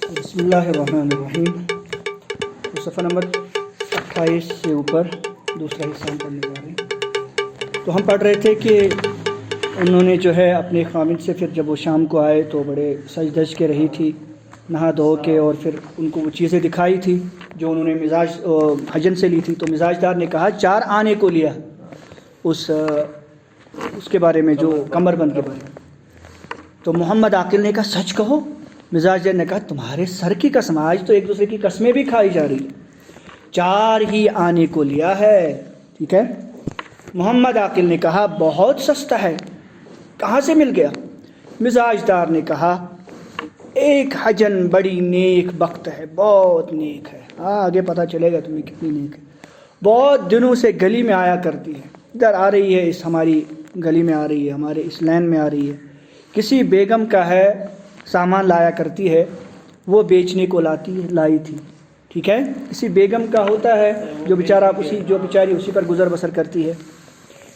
بسم اللہ الرحمن الرحیم. صفحہ نمبر 28 سے اوپر دوسرا حصہ ہم پڑھنے جا رہے ہیں. تو ہم پڑھ رہے تھے کہ انہوں نے جو ہے اپنے خامد سے پھر جب وہ شام کو آئے تو بڑے سج دج کے رہی تھی نہا دھو کے، اور پھر ان کو وہ چیزیں دکھائی تھی جو انہوں نے مزاج حجن سے لی تھی. تو مزاج دار نے کہا 4 آنے کو لیا اس کے بارے میں، جو کمر بند کے بارے میں. تو محمد عاقل نے کہا سچ کہو. مزاج دار نے کہا تمہارے سر کی قسم، آج تو ایک دوسرے کی قسمیں بھی کھائی جا رہی ہیں، 4 ہی آنے کو لیا ہے. ٹھیک ہے. محمد عاقل نے کہا بہت سستا ہے، کہاں سے مل گیا؟ مزاج دار نے کہا ایک حجن بڑی نیک بخت ہے، بہت نیک ہے. آگے پتہ چلے گا تمہیں کتنی نیک ہے. بہت دنوں سے گلی میں آیا کرتی ہے، ادھر آ رہی ہے، اس ہماری گلی میں آ رہی ہے، ہمارے اس لین میں آ رہی ہے. کسی بیگم کا ہے سامان لایا کرتی ہے، وہ بیچنے کو لائی تھی. ٹھیک ہے. کسی بیگم کا ہوتا ہے جو بیچاری اسی پر گزر بسر کرتی ہے.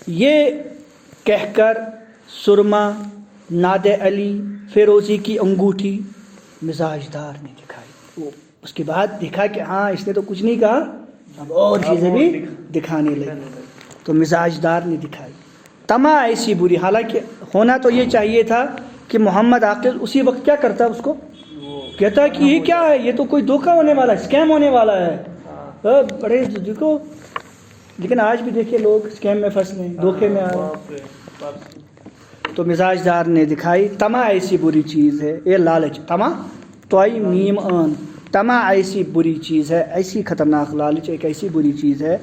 یہ کہہ کر سرما، ناد علی، فیروزی کی انگوٹھی مزاج دار نے دکھائی. وہ اس کے بعد دیکھا کہ ہاں اس نے تو کچھ نہیں کہا، اب اور چیزیں بھی دکھانے لگی. تو مزاج دار نے دکھائی. طمع ایسی بری، حالانکہ ہونا تو یہ چاہیے تھا کہ محمد عاقل اسی وقت کیا کرتا، اس کو کہتا کہ یہ کیا ہے، یہ تو کوئی دھوکہ ہونے والا ہے، اسکیم ہونے والا ہے. بڑے دیکھو، لیکن آج بھی دیکھیں لوگ اسکیم میں پھنس رہے ہیں، دھوکے میں آ رہے ہیں. تو مزاج دار نے دکھائی طمع ایسی بری چیز ہے، یہ لالچ، طمع توئی میم آن، طمع ایسی بری چیز ہے، ایسی خطرناک لالچ ایک ایسی بری چیز ہے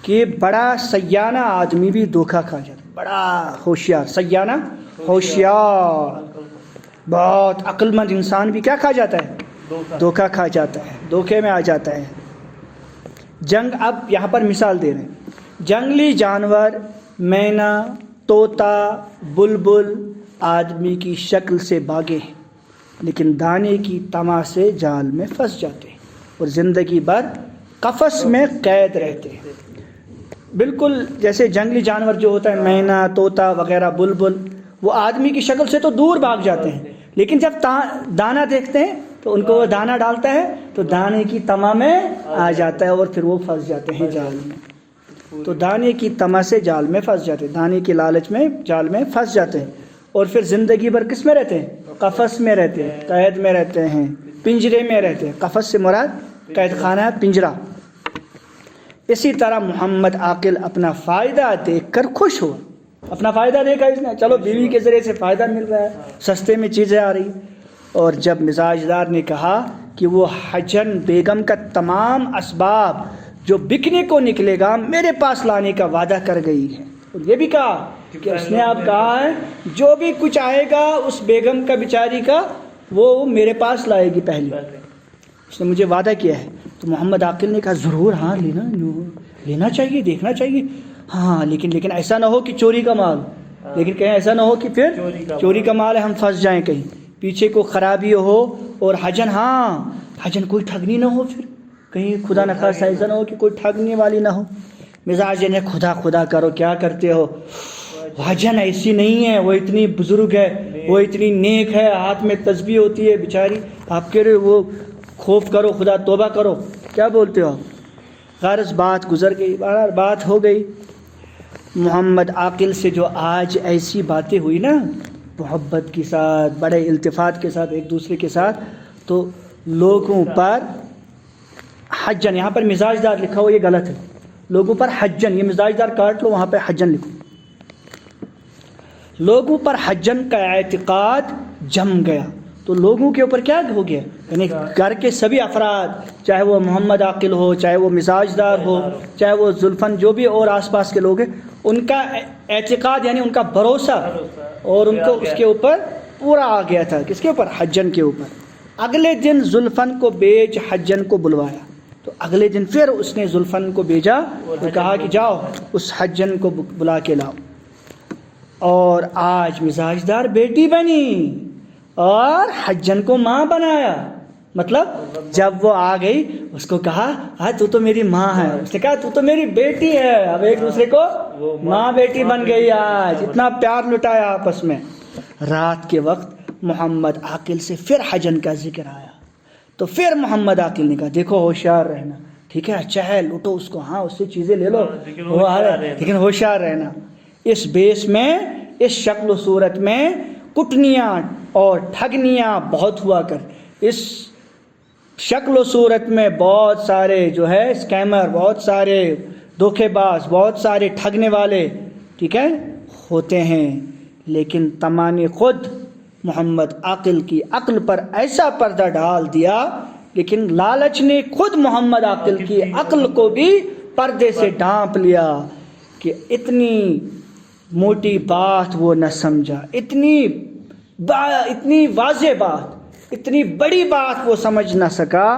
کہ بڑا سیانہ آدمی بھی دھوکہ کھا جاتا ہے. بڑا ہوشیار، سیانہ ہوشیار، بہت عقل مند انسان بھی کیا کھا جاتا ہے؟ دھوکہ کھا جاتا ہے، دھوکے میں آ جاتا ہے. جنگ، اب یہاں پر مثال دے رہے ہیں. جنگلی جانور، مینا، طوطا، بلبل آدمی کی شکل سے بھاگے ہیں، لیکن دانے کی طمع سے جال میں پھنس جاتے ہیں اور زندگی بھر قفس میں قید رہتے ہیں. بالکل جیسے جنگلی جانور جو ہوتا ہے، مینا، طوطا وغیرہ، بلبل، وہ آدمی کی شکل سے تو دور بھاگ جاتے ہیں، لیکن جب دانہ دیکھتے ہیں تو ان کو وہ دانہ ڈالتا ہے تو دانے کی طمع میں آ جاتا ہے اور پھر وہ پھنس جاتے ہیں جال میں. تو دانے کی طمع سے جال میں پھنس جاتے ہیں، دانے کی لالچ میں جال میں پھنس جاتے ہیں، اور پھر زندگی بھر کس میں رہتے ہیں؟ قفس میں رہتے ہیں، قید میں رہتے ہیں، پنجرے میں رہتے ہیں. قفس سے مراد قید خانہ، پنجرہ. اسی طرح محمد عاقل اپنا فائدہ دیکھ کر خوش ہوا. اپنا فائدہ دیکھا اس نے، چلو بیوی کے ذریعے سے فائدہ مل رہا ہے، سستے میں چیزیں آ رہی. اور جب مزاج دار نے کہا کہ وہ حجن بیگم کا تمام اسباب جو بکنے کو نکلے گا میرے پاس لانے کا وعدہ کر گئی ہے، اور یہ بھی کہا کہ اس نے آپ کہا ہے جو بھی کچھ آئے گا اس بیگم کا بیچاری کا وہ میرے پاس لائے گی پہلی، اس نے مجھے وعدہ کیا ہے. تو محمد عاقل نے کہا ضرور، ہاں لینا چاہیے، دیکھنا چاہیے. ہاں لیکن ایسا نہ ہو کہ چوری کا مال، لیکن کہیں ایسا نہ ہو کہ پھر چوری کا مال ہے ہم پھنس جائیں، کہیں پیچھے کو خرابی ہو. اور حجن، ہاں حجن کوئی ٹھگنی نہ ہو، پھر کہیں خدا نخواستہ ایسا نہ ہو کہ کوئی ٹھگنے والی نہ ہو. مزاج نے خدا کرو، کیا کرتے ہو؟ حجن ایسی نہیں ہے، وہ اتنی بزرگ ہے، وہ اتنی نیک ہے، ہاتھ میں تسبیح ہوتی ہے بیچاری، آپ کہہ رہے وہ خوف کرو، خدا توبہ کرو، کیا بولتے ہو آپ؟ غرض بات گزر گئی، بات ہو گئی. محمد عاقل سے جو آج ایسی باتیں ہوئی نا، محبت کے ساتھ، بڑے التفات کے ساتھ ایک دوسرے کے ساتھ، تو لوگوں پر حجن، یہاں پر مزاج دار لکھا ہو یہ غلط ہے، لوگوں پر حجن، یہ مزاج دار کاٹ لو، وہاں پہ حجن لکھو. لوگوں پر حجن کا اعتقاد جم گیا. تو لوگوں کے اوپر کیا ہو گیا؟ یعنی گھر کے سبھی افراد، چاہے وہ محمد عاقل ہو، چاہے وہ مزاج دار ہو، چاہے وہ زلفن، جو بھی اور آس پاس کے لوگ ہیں، ان کا اعتقاد یعنی ان کا بھروسہ اور ان کو اس کے اوپر پورا آ گیا تھا. کس کے اوپر؟ حجن کے اوپر. اگلے دن زلفن کو بیچ حجن کو بلوایا. تو اگلے دن پھر اس نے زلفن کو بھیجا اور کہا کہ جاؤ اس حجن کو بلا کے لاؤ. اور آج مزاج دار بیٹی بنی اور حجن کو ماں بنایا. مطلب جب وہ آ گئی اس کو کہا ہاں تو میری ماں ہے، اس نے کہا تو میری بیٹی ہے. اب ایک دوسرے کو ماں بیٹی بن گئی. آج اتنا پیار لٹایا آپس میں. رات کے وقت محمد عاقل سے پھر حجن کا ذکر آیا. تو پھر محمد عاقل نے کہا دیکھو ہوشیار رہنا، ٹھیک ہے، اچھا ہے لوٹو اس کو، ہاں اس سے چیزیں لے لو، لیکن ہوشیار رہنا، اس بیس میں، اس شکل و صورت میں کٹنیاں اور ٹھگنیاں بہت ہوا کر، اس شکل و صورت میں بہت سارے جو ہے اسکیمر، بہت سارے دھوکے باز، بہت سارے ٹھگنے والے، ٹھیک ہے، ہوتے ہیں، لیکن طمع نے خود محمد عاقل کی عقل پر ایسا پردہ ڈال دیا، لیکن لالچ نے خود محمد عاقل کی عقل کو بھی پردے سے ڈھانپ لیا کہ اتنی موٹی بات وہ نہ سمجھا، اتنی واضح بات، اتنی بڑی بات وہ سمجھ نہ سکا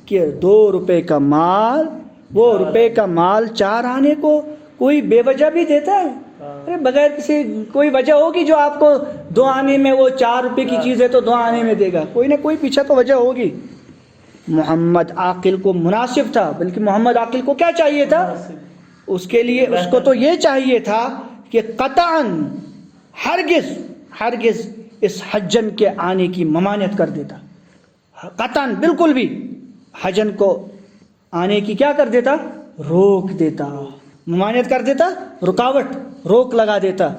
کہ 2 روپے کا مال، وہ روپے کا مال 4 آنے کو کوئی بے وجہ بھی دیتا ہے؟ ارے بغیر کسی کوئی وجہ ہوگی جو آپ کو 2 آنے میں، وہ 4 روپے کی چیز ہے تو 2 آنے میں دے گا، کوئی نہ کوئی پیچھے تو وجہ ہوگی۔ محمد عاقل کو مناسب تھا، بلکہ محمد عاقل کو کیا چاہیے تھا؟ اس کے لیے اس کو تو یہ چاہیے تھا کہ قطعاً ہرگز اس حجن کے آنے کی ممانعت کر دیتا، قطعاً بالکل بھی حجن کو آنے کی کیا کر دیتا؟ روک دیتا، ممانعت کر دیتا، رکاوٹ، روک لگا دیتا،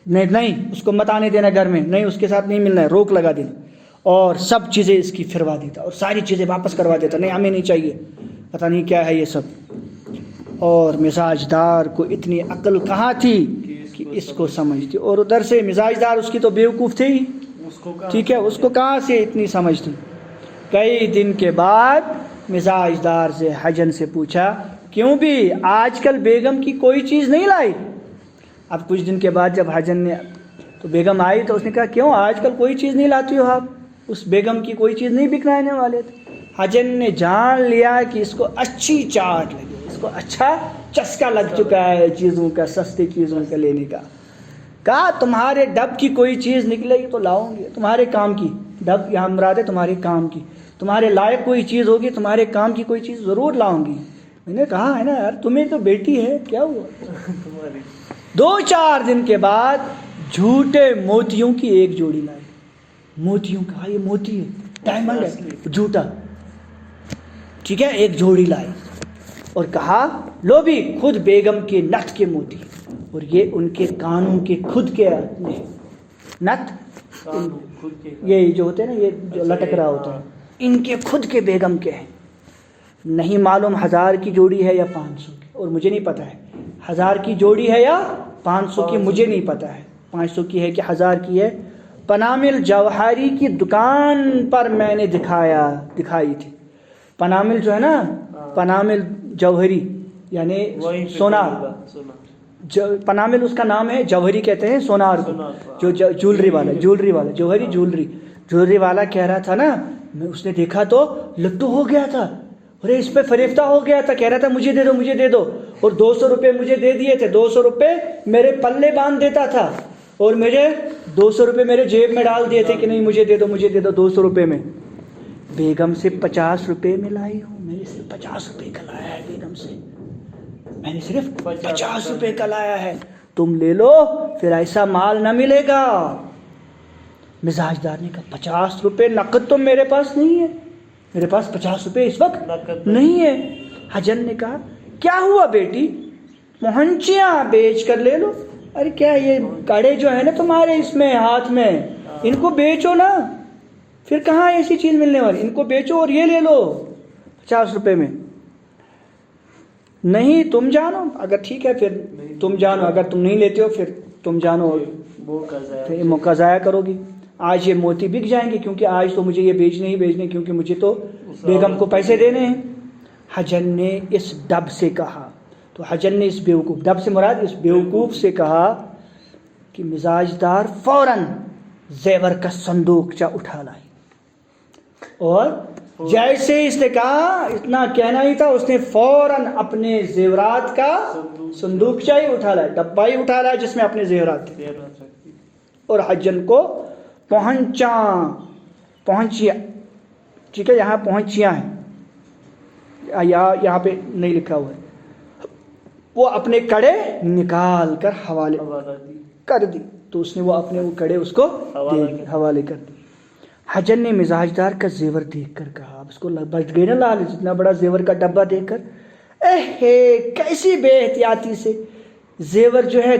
نہیں اس کو مت آنے دینا گھر میں، نہیں اس کے ساتھ نہیں ملنا ہے، روک لگا دینا، اور سب چیزیں اس کی پھروا دیتا، اور ساری چیزیں واپس کروا دیتا، نہیں ہمیں نہیں چاہیے، پتہ نہیں کیا ہے یہ سب۔ اور مزاج دار کو اتنی عقل کہاں تھی کہ اس کو سمجھتی، اور ادھر سے مزاج دار اس کی تو بیوقوف تھے ہی، ٹھیک ہے، اس کو کہاں سے اتنی سمجھ تھی۔ کئی دن کے بعد مزاج دار سے حجن سے پوچھا کیوں بھی آج کل بیگم کی کوئی چیز نہیں لائی؟ اب کچھ دن کے بعد جب حجن نے تو بیگم آئی تو اس نے کہا کیوں آج کل کوئی چیز نہیں لاتی ہو آپ؟ اس بیگم کی کوئی چیز نہیں بکرانے والے تھے۔ حجن نے جان لیا کہ اس کو اچھی چاٹ لگی، اس کو اچھا چسکا لگ چکا ہے چیزوں کا، سستی چیزوں کا لینے کا۔ کہا تمہارے ڈب کی کوئی چیز نکلے گی تو لاؤں گی، تمہارے کام کی، ڈب یہاں مراد ہے تمہارے کام کی، تمہارے لائق کوئی چیز ہوگی، تمہارے کام کی کوئی چیز ضرور لاؤں گی۔ میں نے کہا ہے نا یار تمہیں تو بیٹی ہے، کیا ہوا؟ 2-4 دن کے بعد جھوٹے موتیوں کی ایک جوڑی لائی، موتیوں کا، یہ موتی ہے، ڈائمنڈ ہے، جھوٹا، ٹھیک ہے، ایک جوڑی لائی اور کہا لو بھی خود بیگم کے نت کے موتی، اور یہ ان کے کانوں کے خود کے نت، یہ جو ہوتے ہیں نا، یہ جو لٹک رہا ہوتا ہے، ان کے خود کے بیگم کے ہیں۔ نہیں معلوم 1000 کی جوڑی ہے یا 500 کی، اور مجھے نہیں پتہ ہے 1000 کی جوڑی ہے یا 500 کی، مجھے نہیں پتہ ہے 500 کی ہے کہ 1000 کی ہے۔ پنامل جوہری کی دکان پر میں نے دکھائی تھی، پنامل جو ہے نا، پنامل جوہری یعنی سونار، پنامل اس کا نام ہے، جوہری کہتے ہیں سونار کو، جو جولری والا جوہری جولری والا کہہ رہا تھا نا، اس نے دیکھا تو لٹو ہو گیا تھا، ارے اس پہ فریفتہ ہو گیا تھا، کہہ رہا تھا مجھے دے دو، اور 200 روپے مجھے دے دیے تھے، 200 روپے میرے پلے باندھ دیتا تھا، اور مجھے 200 روپے میرے جیب میں ڈال دیے تھے کہ نہیں مجھے دے دو 200 روپے میں۔ بیگم سے 50 روپے میں لائی ہوں، میں نے صرف 50 روپے کا لایا ہے بیگم سے، میں نے صرف 50 روپے کا لایا ہے، تم لے لو پھر ایسا مال نہ ملے گا۔ مزاج دار نے کہا 50 روپے نقد تو میرے پاس نہیں ہے، میرے پاس 50 روپے اس وقت نہیں ہے۔ حجن نے کہا کیا ہوا بیٹی، پہنچیاں بیچ کر لے لو۔ ارے کیا یہ کڑے جو ہے نا تمہارے اس میں ہاتھ میں، ان کو بیچو نا، پھر کہاں ایسی چیز ملنے والی، ان کو بیچو اور یہ لے لو 50 روپے میں۔ نہیں تم جانو، اگر ٹھیک ہے پھر تم جانو، اگر تم نہیں لیتے ہو پھر تم جانو، پھر موقع ضائع کرو گی۔ آج یہ موتی بک جائیں گے کیونکہ آج تو مجھے یہ بیچنے کیونکہ مجھے تو بیگم کو پیسے دینے ہیں۔ حجن نے اس ڈب سے کہا، تو حجن نے اس بیوقوف، ڈب سے مراد اس بیوقوف سے کہا کہ مزاج دار فوراً زیور کا صندوقچہ اٹھا لائی، اور جیسے اس نے کہا اتنا کہنا ہی تھا، اس نے فوراً اپنے زیورات کا صندوقچہ ہی اٹھا لایا، ڈبہ ہی اٹھا لایا جس میں اپنے زیورات تھے، اور حجن کو پہنچیا، ٹھیک ہے، یہاں پہنچیاں ہیں، یہاں پہ نہیں لکھا ہوا ہے، وہ اپنے کڑے نکال کر حوالے کر دی، تو اس نے وہ اپنے وہ کڑے اس کو حوالے کر دی۔ حجن نے مزاج دار کا زیور دیکھ کر کہا، اب اس کو بچ گئی نا لالچ، اتنا بڑا زیور کا ڈبہ دیکھ کر، کیسی بے احتیاطی سے زیور جو ہے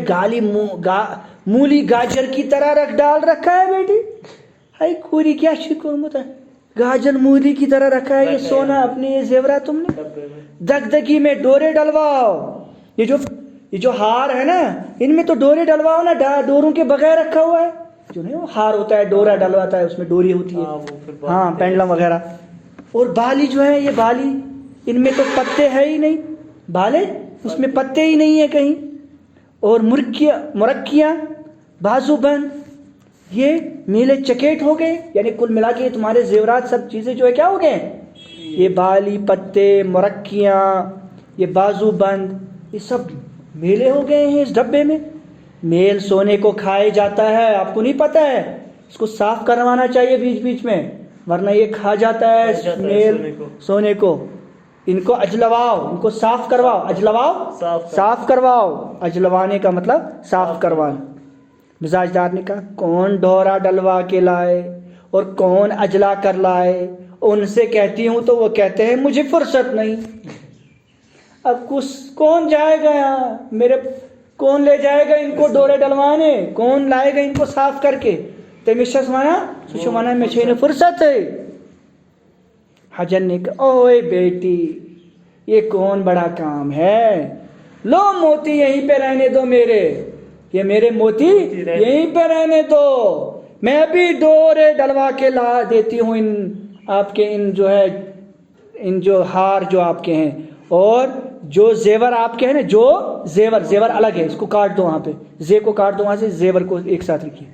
مولی گاجر کی طرح ڈال رکھا ہے بیٹی، ہائی کوری کیا شکر مت ہے، گاجر مولی کی طرح رکھا ہے یہ سونا اپنے یہ زیورات تم نے، دگدگی میں ڈورے ڈلواؤ، یہ جو ہار ہے نا ان میں تو ڈورے ڈلواؤ نا، ڈوروں کے بغیر رکھا ہوا ہے، جو نہیں وہ ہار ہوتا ہے ڈورا ڈلواتا ہے اس میں ڈوری ہوتی ہے، ہاں پینڈلم وغیرہ، اور بالی جو ہے یہ بالی ان میں تو پتے ہے ہی نہیں، بالے اس میں پتے ہی نہیں ہے کہیں، اور مرکیاں بازو بند یہ میلے چکیٹ ہو گئے، یعنی کل ملا کے تمہارے زیورات سب چیزیں جو ہے کیا ہو گئے ہیں، یہ بالی پتے مرکیاں یہ بازو بند یہ سب میلے ہو گئے ہیں اس ڈبے میں۔ میل سونے کو کھائے جاتا ہے، آپ کو نہیں پتہ ہے، اس کو صاف کروانا چاہیے بیچ بیچ میں، ورنہ یہ کھا جاتا ہے میل سونے کو۔ ان کو اجلواؤ، ان کو صاف کرواؤ، اجلواؤ صاف کرواؤ، اجلوانے کا مطلب صاف کروانا۔ مزاج دار نے کہا کون ڈورا ڈلوا کے لائے اور کون اجلا کر لائے، ان سے کہتی ہوں تو وہ کہتے ہیں مجھے فرصت نہیں۔ اب کون جائے گا یہاں کون لے جائے گا ان کو ڈورے ڈلوانے، کون لائے گا ان کو صاف کر کے، تمیشہ سمانا میں چھینے فرصت ہے۔ حجن نے کہا اوے بیٹی یہ کون بڑا کام ہے، لو موتی یہیں پہ رہنے دو، یہ میرے موتی یہیں پہ رہنے دو، میں بھی ڈورے ڈلوا کے لا دیتی ہوں آپ کے ان جو ہار جو آپ کے ہیں، اور جو زیور آپ کے ہیں نا، جو زیور الگ ہے، اس کو کاٹ دو وہاں پہ، زے کو کاٹ دو وہاں سے، زیور کو ایک ساتھ رکھیے،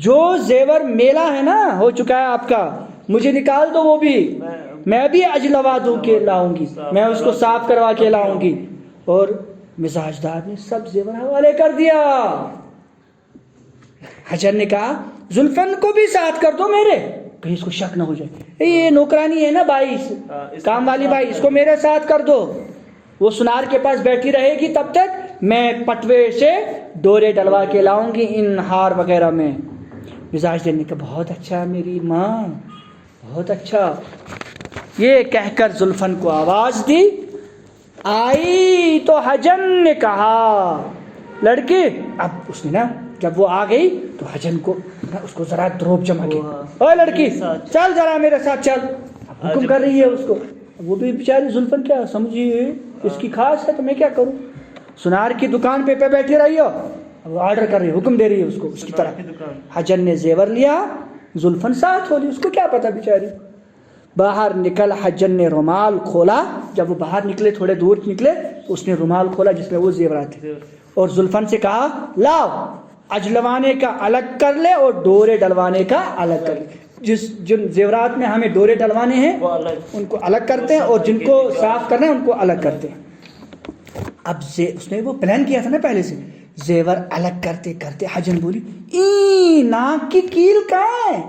جو زیور میلا ہے نا ہو چکا ہے آپ کا، مجھے نکال دو وہ بھی، میں بھی اجلوا دوں کے لاؤں گی، میں اس کو صاف کروا کے لاؤں گی۔ اور مزاج دار نے سب زیور حوالے کر دیا۔ حجر نے کہا زلفن کو بھی ساتھ کر دو میرے، کہیں اس کو شک نہ ہو جائے، یہ نوکرانی ہے نا بائی، کام والی بائی، اس کو میرے ساتھ کر دو، وہ سنار کے پاس بیٹھی رہے گی تب تک میں پٹوے سے ڈورے ڈلوا کے لاؤں گی ان ہار وغیرہ میں۔ مزاج دینے کا بہت اچھا میری ماں، بہت اچھا، یہ کہہ کر زلفن کو آواز دی، آئی تو حجن نے کہا لڑکی، اب اس نے نا جب وہ آ گئی تو حجن کو اس کو ذرا دروپ جما کے، اوے لڑکی چل ذرا میرے ساتھ چل، حکم کر رہی ہے اس کو، وہ بھی بیچاری زلفن کیا سمجھیے اس کی خاص ہے تو میں کیا کروں، سنار کی دکان پہ بیٹھی رہی ہو، وہ آرڈر کر رہی ہے، حکم دے رہی ہے اس کو اس کی طرح۔ حجن نے زیور لیا، زلفن ساتھ ہو لی، اس کو کیا پتا بیچاری۔ باہر نکل حجن نے رومال کھولا، جب وہ باہر نکلے تھوڑے دور نکلے تو اس نے رومال کھولا جس میں وہ زیورات تھے، اور زلفن سے کہا لاؤ اجلوانے کا الگ کر لے اور ڈورے ڈلوانے کا الگ کر لے، جن زیورات میں ہمیں ڈورے ڈلوانے ہیں ان کو الگ کرتے ہیں اور جن کو صاف کرنا ہے ان کو الگ کرتے ہیں۔ اب اس نے وہ پلان کیا تھا نا پہلے سے، زیور الگ کرتے کرتے حجن بولی ناک کی کیل کہاں ہے،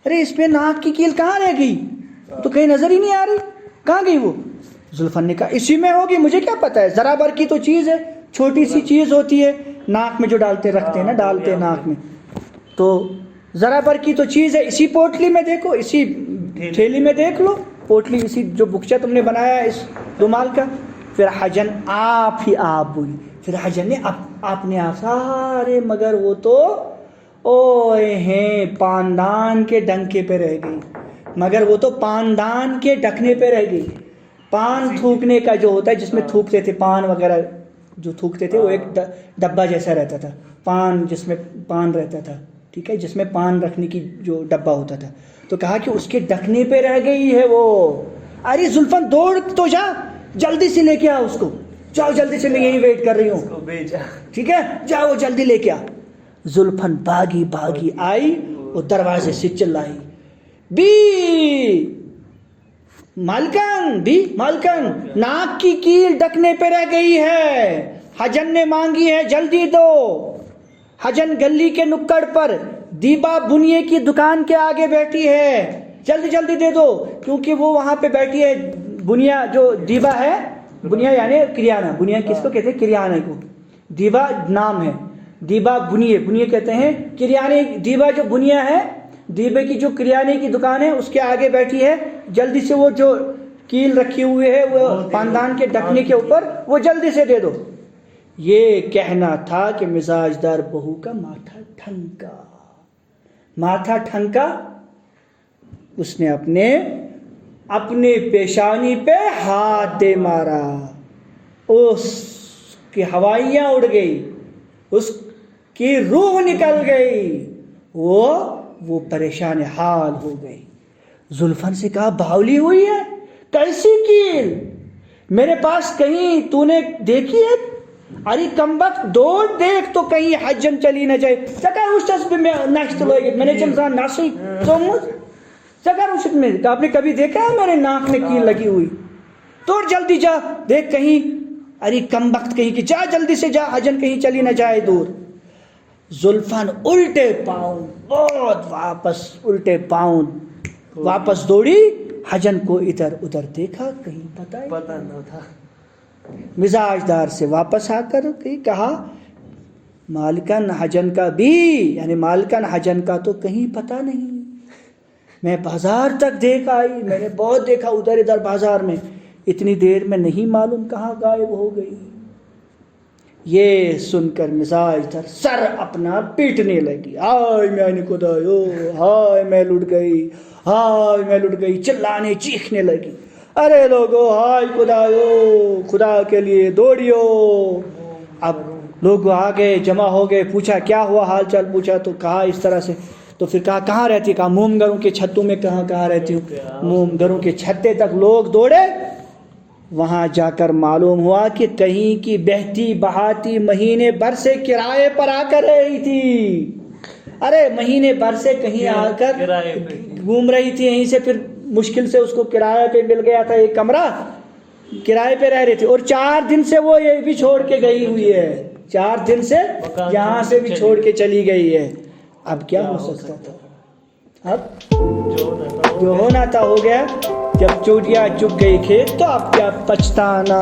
ارے اس پہ ناک کی کیل کہاں رہ گئی، تو کہیں نظر ہی نہیں آ رہی، کہاں گئی وہ؟ زلفن نے کہا اسی میں ہوگی، مجھے کیا پتا ہے، ذرا بھر کی تو چیز ہے، چھوٹی سی چیز ہوتی ہے ناک میں جو ڈالتے رکھتے ہیں نا، ڈالتے ہیں ناک میں، تو ذرا بھر کی تو چیز ہے، اسی پوٹلی میں دیکھو، اسی تھیلی میں دیکھ لو، پوٹلی اسی جو بکچا تم نے بنایا ہے اس رومال کا۔ پھر حجن آپ ہی آپ بولی، پھر حجن نے اپنے آپ سارے، مگر وہ تو اوے ہیں پاندان کے ڈنکے پہ رہ گئی، مگر وہ تو پاندان کے ڈھکنے پہ رہ گئی۔ پان تھوکنے کا جو ہوتا ہے جس میں تھوکتے تھے، پان وغیرہ جو تھوکتے تھے، وہ ایک ڈبہ جیسا رہتا تھا، پان جس میں پان رہتا تھا، ٹھیک ہے، جس میں پان رکھنے کی جو ڈبہ ہوتا تھا، تو کہا کہ اس کے ڈھکنے پہ رہ گئی ہے وہ۔ ارے زلفن دوڑ تو جا، جلدی سے لے کے آ اس کو، جاؤ جلدی سے، میں یہیں ویٹ کر رہی ہوں، ٹھیک ہے، جاؤ جلدی لے کے آ۔ زلفن بھاگی آئی اور دروازے سے چلائی، مالکن ناک کی کیل ڈھکنے پہ رہ گئی ہے، حجن نے مانگی ہے، جلدی دو۔ حجن گلی کے نکڑ پر دیبا بنیے کی دکان کے آگے بیٹھی ہے، جلدی جلدی دے دو، کیونکہ وہ وہاں پہ بیٹھی ہے، بنیا جو دیبا ہے، بنیا یعنی کریانہ، بنیا کس کو کہتے ہیں، کریانہ کو، دیبا نام ہے، دیبا بنیے کہتے ہیں کریانے، دیبا جو بنیا ہے دیبے کی جو کریانے کی دکان ہے اس کے آگے بیٹھی ہے, جلدی سے وہ جو کیل رکھی ہوئی ہے وہ پاندان کے ڈھکنے کے اوپر, وہ جلدی سے دے دو. یہ کہنا تھا کہ مزاج دار بہو کا ماتھا ٹھنکا. ماتھا ٹھنکا, اس نے اپنے پیشانی پہ ہاتھ دے مارا, اس کی ہوائیاں اڑ گئی, اس کی روح نکل گئی, وہ پریشان حال ہو گئی. زلفن سے کہا باولی ہوئی ہے, کیسی کیل میرے پاس کہیں تو نے دیکھی ہے؟ ارے کمبخت دوڑ دیکھ تو کہیں حجن چلی نہ جائے. سکر اس تصبح میں نشت لگت میں نے چمزان ناسی سومت سکر اس میں آپ نے کبھی دیکھا ہے میرے ناک میں کیل لگی ہوئی؟ توڑ جلدی جا دیکھ کہیں, ارے کمبخت کہیں کہ جا جلدی سے جا, حجن کہیں چلی نہ جائے دور. زلفن الٹے پاؤں بہت الٹے پاؤں واپس دوڑی, حجن کو ادھر ادھر دیکھا, کہیں پتہ نہ تھا. مزاج دار سے واپس آ کر کہا مالکن حجن کا بھی, یعنی مالکن حجن کا تو کہیں پتہ نہیں. میں بازار تک دیکھ آئی, میں نے بہت دیکھا ادھر ادھر بازار میں, اتنی دیر میں نہیں معلوم کہاں غائب ہو گئی. یہ سن کر مزاج در سر اپنا پیٹنے لگی. ہائے میں نے خدایو, ہائے میں لٹ گئی, ہائے میں لٹ گئی, چلانے چیخنے لگی. ارے لوگو ہائے خدایو, خدا کے لیے دوڑیو. اب لوگ آگے جمع ہو گئے, پوچھا کیا ہوا, حال چال پوچھا تو کہا اس طرح سے. تو پھر کہا کہاں رہتی, کہا موم گھروں کے چھتوں میں. کہاں رہتی ہوں, موم گھروں کے چھتے تک لوگ دوڑے. وہاں جا کر معلوم ہوا کہ کہیں کی بہتی بہاتی مہینے بھر سے کرائے پر آ کر رہی تھی. ارے مہینے بھر سے کہیں آ کر گھوم رہی تھی یہیں سے, پھر مشکل سے اس کو کرائے پہ مل گیا تھا ایک کمرہ, کرائے پہ رہ رہی تھی. اور 4 دن سے وہ یہ بھی چھوڑ کے گئی ہوئی ہے, 4 دن سے یہاں سے بھی چھوڑ کے چلی گئی ہے. اب کیا ہو سکتا تھا, اب جو ہونا تھا ہو گیا. جب چوٹیاں چگ گئی کھیت تو اب کیا پچھتانا.